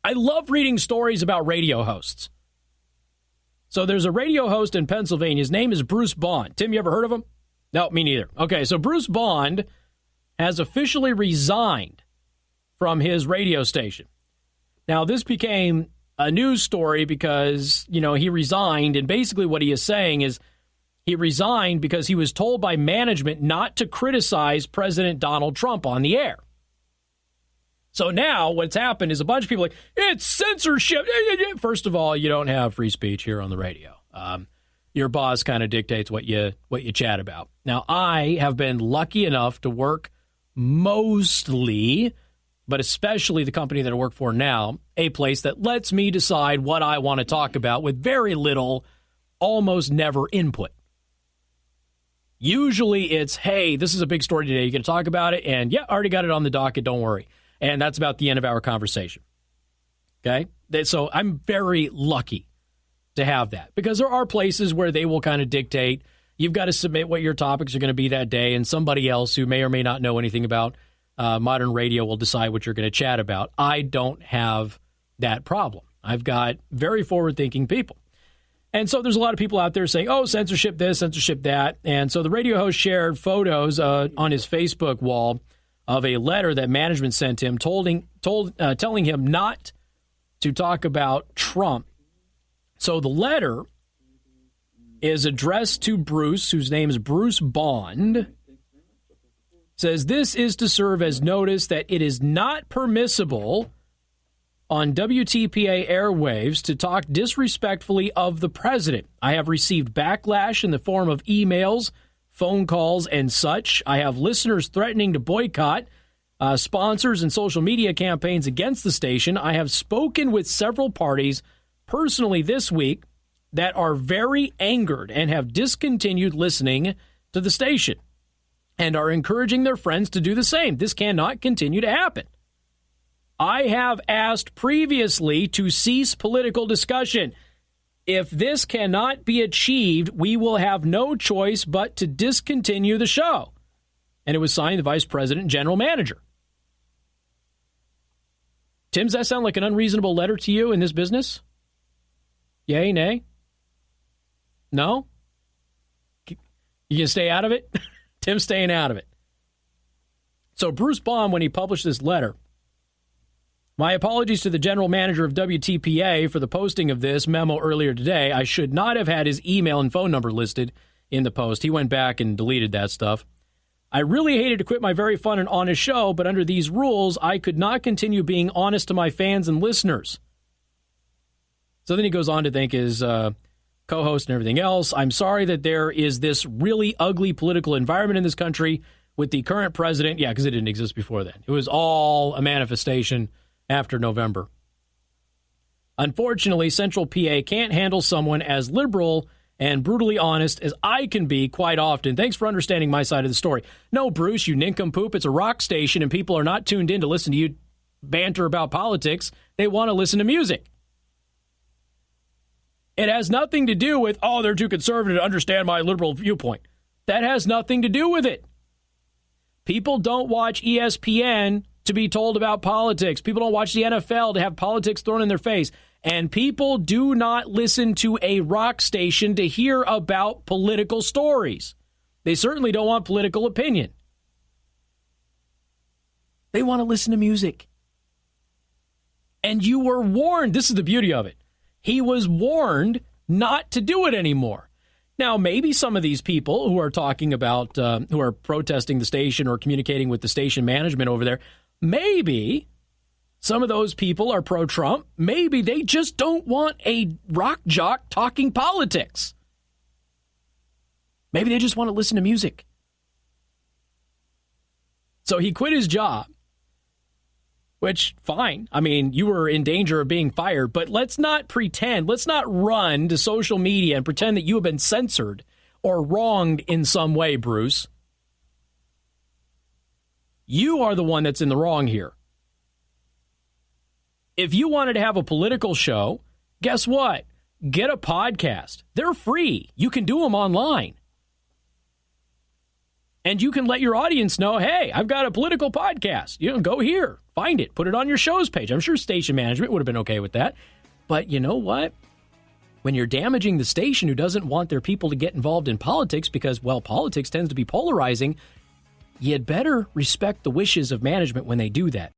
I love reading stories about radio hosts. So there's a radio host in Pennsylvania. His name is Bruce Bond. Tim, you ever heard of him? No, me neither. Okay, so Bruce Bond has officially resigned from his radio station. Now, this became a news story because, he resigned, and basically what he is saying is he resigned because he was told by management not to criticize President Donald Trump on the air. So now what's happened is a bunch of people are like, it's censorship. First of all, you don't have free speech here on the radio. Your boss kind of dictates what you chat about. Now, I have been lucky enough to work mostly, but especially the company that I work for now, a place that lets me decide what I want to talk about with very little, almost never input. Usually it's, hey, this is a big story today. You going to talk about it? And yeah, I already got it on the docket. Don't worry. And that's about the end of our conversation. Okay? So I'm very lucky to have that because there are places where they will kind of dictate. You've got to submit what your topics are going to be that day, and somebody else who may or may not know anything about modern radio will decide what you're going to chat about. I don't have that problem. I've got very forward-thinking people. And so there's a lot of people out there saying, oh, censorship this, censorship that. And so the radio host shared photos on his Facebook wall of a letter that management sent him telling him not to talk about Trump. So the letter is addressed to Bruce, whose name is Bruce Bond. Says this is to serve as notice that it is not permissible on WTPA airwaves to talk disrespectfully of the president. I have received backlash in the form of emails, phone calls, and such. I have listeners threatening to boycott sponsors and social media campaigns against the station. I have spoken with several parties personally this week that are very angered and have discontinued listening to the station and are encouraging their friends to do the same. This cannot continue to happen. I have asked previously to cease political discussion. If this cannot be achieved, we will have no choice but to discontinue the show. And it was signed the Vice President and General Manager. Tim, does that sound like an unreasonable letter to you in this business? Yay, nay? No? You can stay out of it? Tim's staying out of it. So Bruce Baum, when he published this letter, my apologies to the general manager of WTPA for the posting of this memo earlier today. I should not have had his email and phone number listed in the post. He went back and deleted that stuff. I really hated to quit my very fun and honest show, but under these rules, I could not continue being honest to my fans and listeners. So then he goes on to thank his co-host and everything else. I'm sorry that there is this really ugly political environment in this country with the current president. Yeah, because it didn't exist before then. It was all a manifestation after November. Unfortunately, Central PA can't handle someone as liberal and brutally honest as I can be quite often. Thanks for understanding my side of the story. No, Bruce, you nincompoop. It's a rock station, and people are not tuned in to listen to you banter about politics. They want to listen to music. It has nothing to do with, oh, they're too conservative to understand my liberal viewpoint. That has nothing to do with it. People don't watch ESPN to be told about politics. People don't watch the NFL to have politics thrown in their face. And people do not listen to a rock station to hear about political stories. They certainly don't want political opinion. They want to listen to music. And you were warned. This is the beauty of it. He was warned not to do it anymore. Now, maybe some of these people who are talking about, who are protesting the station or communicating with the station management over there, maybe some of those people are pro-Trump. Maybe they just don't want a rock jock talking politics. Maybe they just want to listen to music. So he quit his job, which, fine. I mean, you were in danger of being fired, but let's not pretend, let's not run to social media and pretend that you have been censored or wronged in some way, Bruce. You are the one that's in the wrong here. If you wanted to have a political show, guess what? Get a podcast. They're free. You can do them online. And you can let your audience know, hey, I've got a political podcast. Go here, find it, put it on your show's page. I'm sure station management would have been okay with that. But you know what? When you're damaging the station who doesn't want their people to get involved in politics because, well, politics tends to be polarizing, you'd better respect the wishes of management when they do that.